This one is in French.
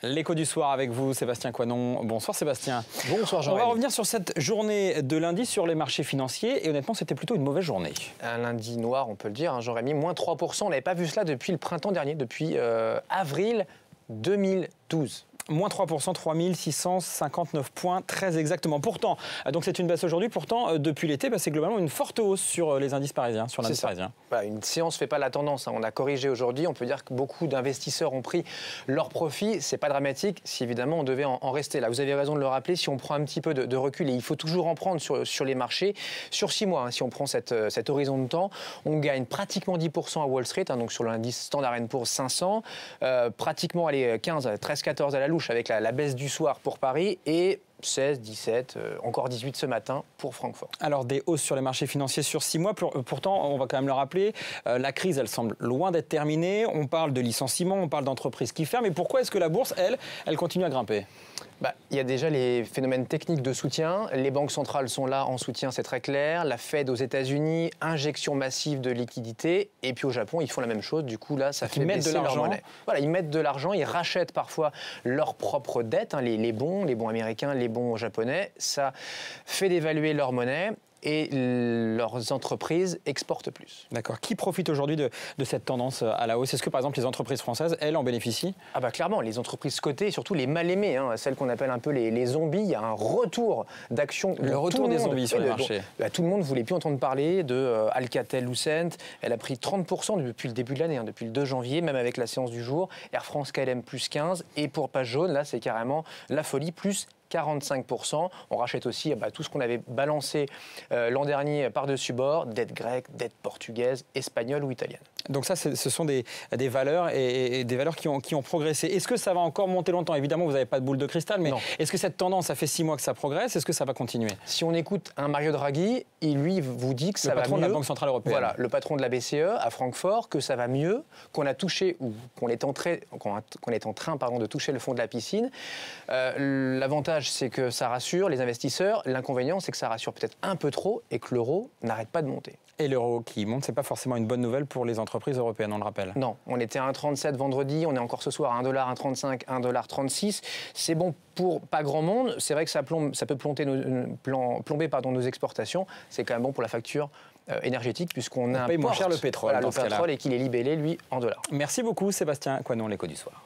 L'écho du soir avec vous, Sébastien Coinon. Bonsoir Sébastien. Bonsoir Jean-Rémy. On va revenir sur cette journée de lundi sur les marchés financiers et honnêtement c'était plutôt une mauvaise journée. Un lundi noir on peut le dire, hein, Jean-Rémy, moins 3%. On n'avait pas vu cela depuis le printemps dernier, depuis avril 2012. Moins 3%, 3659 points, très exactement. Pourtant, donc c'est une baisse aujourd'hui, pourtant, depuis l'été, c'est globalement une forte hausse sur les indices parisiens, sur l'indice parisien. Voilà, une séance ne fait pas la tendance, hein. On a corrigé aujourd'hui, on peut dire que beaucoup d'investisseurs ont pris leur profit. Ce n'est pas dramatique, si évidemment on devait en rester là. Vous avez raison de le rappeler, si on prend un petit peu de recul, et il faut toujours en prendre sur les marchés, sur 6 mois, hein, si on prend cet horizon de temps, on gagne pratiquement 10% à Wall Street, hein, donc sur l'indice Standard & Poor's 500, pratiquement 15, 13, 14 à la louche avec la baisse du soir pour Paris et 16, 17, encore 18 ce matin pour Francfort. Alors des hausses sur les marchés financiers sur 6 mois, pourtant on va quand même le rappeler, la crise elle semble loin d'être terminée, on parle de licenciements, on parle d'entreprises qui ferment, mais pourquoi est-ce que la bourse, elle continue à grimper ? Il y a déjà les phénomènes techniques de soutien. Les banques centrales sont là en soutien, c'est très clair. La Fed aux États-Unis, injection massive de liquidités. Et puis au Japon, ils font la même chose. Du coup, là, ça fait baisser leur monnaie. Voilà, ils mettent de l'argent, ils rachètent parfois leurs propres dettes, hein, les bons américains, les bons japonais. Ça fait dévaluer leur monnaie. Et leurs entreprises exportent plus. D'accord. Qui profite aujourd'hui de cette tendance à la hausse? Est-ce que, par exemple, les entreprises françaises, elles, en bénéficient? Clairement, les entreprises cotées, surtout les mal-aimées, hein, celles qu'on appelle un peu les zombies, il y a un retour d'action. Le retour des zombies sur les marchés. Tout le monde ne voulait plus entendre parler de Alcatel-Lucent. Elle a pris 30% depuis le début de l'année, hein, depuis le 2 janvier, même avec la séance du jour. Air France KLM plus 15%. Et pour Page Jaune, là, c'est carrément la folie, plus 45%. On rachète aussi tout ce qu'on avait balancé l'an dernier par-dessus bord, dette grecque, dette portugaise, espagnole ou italienne. Donc ça, ce sont des valeurs et des valeurs qui ont progressé. Est-ce que ça va encore monter longtemps? Évidemment, vous n'avez pas de boule de cristal, mais est-ce que cette tendance, ça fait 6 mois que ça progresse? Est-ce que ça va continuer? Si on écoute un Mario Draghi, il lui vous dit que ça va mieux. Le patron de la Banque Centrale Européenne. Voilà, le patron de la BCE à Francfort, que ça va mieux, qu'on a touché ou qu'on est en train de toucher le fond de la piscine. L'avantage, c'est que ça rassure les investisseurs. L'inconvénient, c'est que ça rassure peut-être un peu trop et que l'euro n'arrête pas de monter. Et l'euro qui monte, ce n'est pas forcément une bonne nouvelle pour les entreprises européennes, on le rappelle. Non, on était à 1,37 vendredi, on est encore ce soir à 1 $, 1,35, 1,36 $. C'est bon pour pas grand monde. C'est vrai que ça peut plomber nos exportations. C'est quand même bon pour la facture énergétique puisqu'on paye moins cher le pétrole. Le pétrole et qu'il est libellé, lui, en dollars. Merci beaucoup Sébastien Coinon, l'écho du soir.